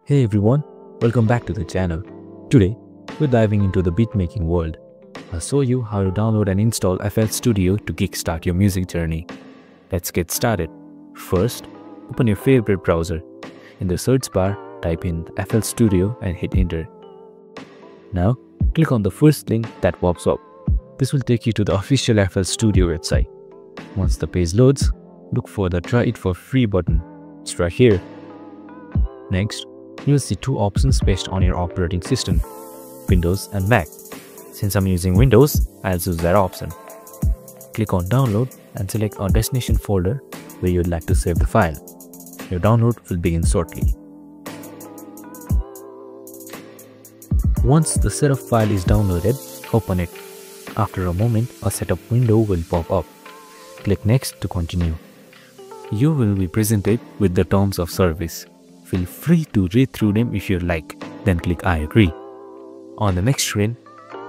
Hey everyone, welcome back to the channel. Today, we're diving into the beatmaking world. I'll show you how to download and install FL Studio to kickstart your music journey. Let's get started. First, open your favorite browser. In the search bar, type in FL Studio and hit enter. Now, click on the first link that pops up. This will take you to the official FL Studio website. Once the page loads, look for the Try It for Free button. It's right here. Next, you'll see two options based on your operating system, Windows and Mac. Since I'm using Windows, I'll choose that option. Click on Download and select our destination folder where you'd like to save the file. Your download will begin shortly. Once the setup file is downloaded, open it. After a moment, a setup window will pop up. Click Next to continue. You will be presented with the terms of service. Feel free to read through them if you like, then click I agree. On the next screen,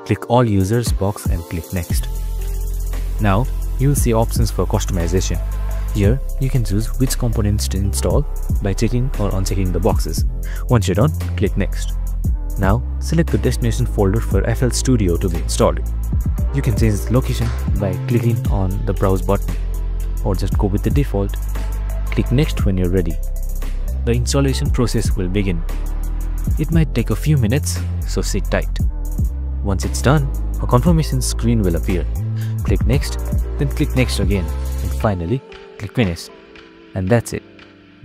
click All Users box and click Next. Now, you will see options for customization. Here, you can choose which components to install by checking or unchecking the boxes. Once you're done, click Next. Now, select the destination folder for FL Studio to be installed. You can change its location by clicking on the Browse button, or just go with the default. Click Next when you're ready. The installation process will begin. It might take a few minutes, so sit tight. Once it's done, a confirmation screen will appear. Click Next, then click Next again, and finally, click Finish. And that's it.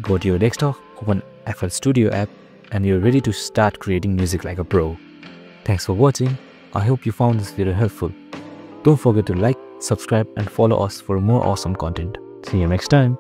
Go to your desktop, open FL Studio app, and you're ready to start creating music like a pro. Thanks for watching. I hope you found this video helpful. Don't forget to like, subscribe, and follow us for more awesome content. See you next time.